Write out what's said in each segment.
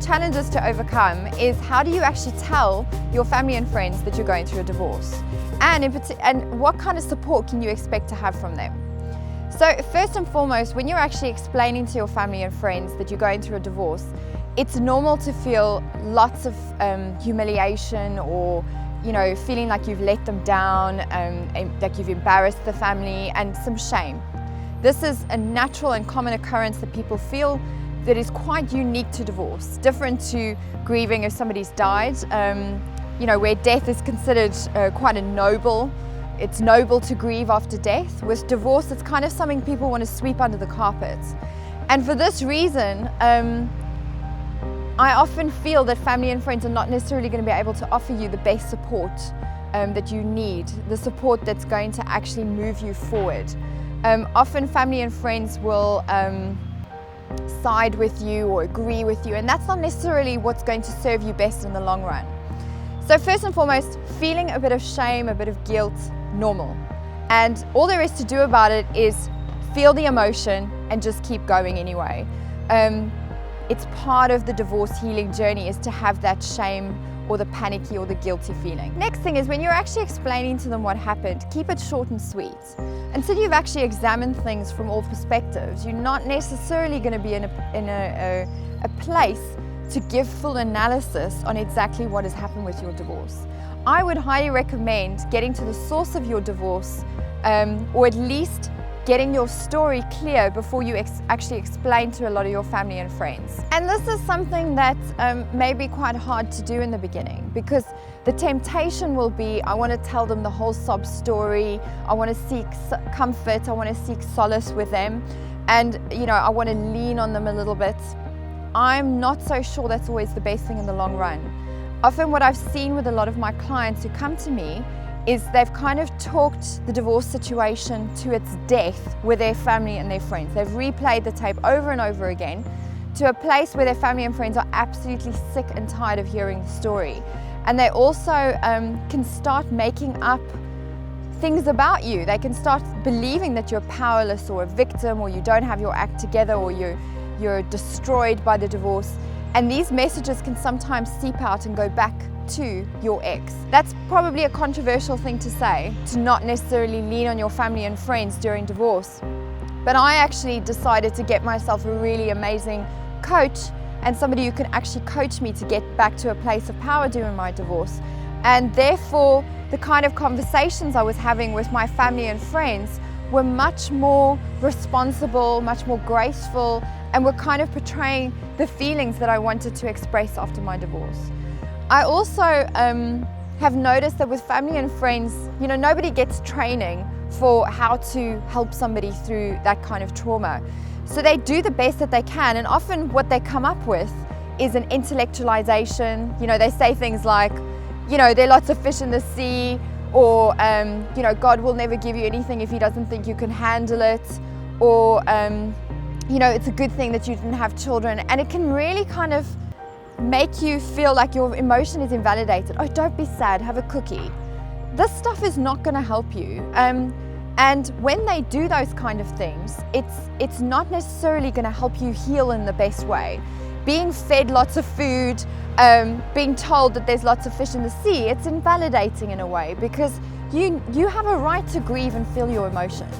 challenges to overcome is how do you actually tell your family and friends that you're going through a divorce? And what kind of support can you expect to have from them? So first and foremost, when you're actually explaining to your family and friends that you're going through a divorce, it's normal to feel lots of humiliation or feeling like you've let them down, and like you've embarrassed the family, and some shame. This is a natural and common occurrence that people feel that is quite unique to divorce, different to grieving if somebody's died, where death is considered quite it's noble to grieve after death. With divorce, it's kind of something people want to sweep under the carpet. And for this reason, I often feel that family and friends are not necessarily going to be able to offer you the best support that you need, the support that's going to actually move you forward. Often family and friends will side with you or agree with you, and that's not necessarily what's going to serve you best in the long run. So first and foremost, feeling a bit of shame, a bit of guilt, normal. And all there is to do about it is feel the emotion and just keep going anyway. It's part of the divorce healing journey is to have that shame or the panicky or the guilty feeling. Next thing is when you're actually explaining to them what happened, keep it short and sweet. Until you've actually examined things from all perspectives, you're not necessarily going to be in a place to give full analysis on exactly what has happened with your divorce. I would highly recommend getting to the source of your divorce, or at least getting your story clear before you actually explain to a lot of your family and friends. And this is something that may be quite hard to do in the beginning, because the temptation will be, I want to tell them the whole sob story, I want to seek comfort, I want to seek solace with them, and I want to lean on them a little bit. I'm not so sure that's always the best thing in the long run. Often what I've seen with a lot of my clients who come to me is they've kind of talked the divorce situation to its death with their family and their friends. They've replayed the tape over and over again to a place where their family and friends are absolutely sick and tired of hearing the story. And they also can start making up things about you. They can start believing that you're powerless or a victim, or you don't have your act together, or you're destroyed by the divorce. And these messages can sometimes seep out and go back to your ex. That's probably a controversial thing to say, to not necessarily lean on your family and friends during divorce. But I actually decided to get myself a really amazing coach, and somebody who can actually coach me to get back to a place of power during my divorce. And therefore, the kind of conversations I was having with my family and friends were much more responsible, much more graceful, and were kind of portraying the feelings that I wanted to express after my divorce. I also have noticed that with family and friends, nobody gets training for how to help somebody through that kind of trauma. So they do the best that they can, and often what they come up with is an intellectualization. They say things like, there are lots of fish in the sea, or God will never give you anything if He doesn't think you can handle it, or it's a good thing that you didn't have children. And it can really kind of make you feel like your emotion is invalidated. Oh, don't be sad, have a cookie. This stuff is not going to help you. And when they do those kind of things, it's not necessarily going to help you heal in the best way. Being fed lots of food, being told that there's lots of fish in the sea, it's invalidating in a way, because you have a right to grieve and feel your emotions.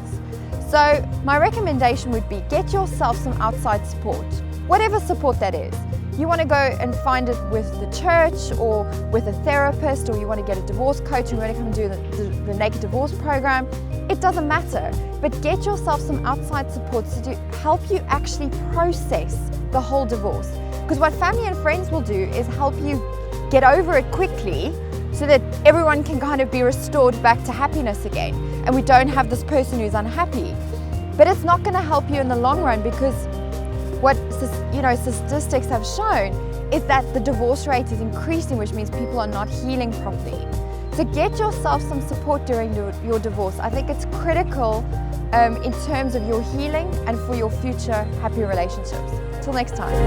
So my recommendation would be get yourself some outside support, whatever support that is. You want to go and find it with the church or with a therapist, or you want to get a divorce coach and you want to come and do the Naked Divorce program. It doesn't matter, but get yourself some outside support to help you actually process the whole divorce. Because what family and friends will do is help you get over it quickly, so that everyone can kind of be restored back to happiness again, and we don't have this person who's unhappy. But it's not going to help you in the long run, because what statistics have shown is that the divorce rate is increasing, which means people are not healing properly. So get yourself some support during your divorce. I think it's critical in terms of your healing and for your future happy relationships. Till next time.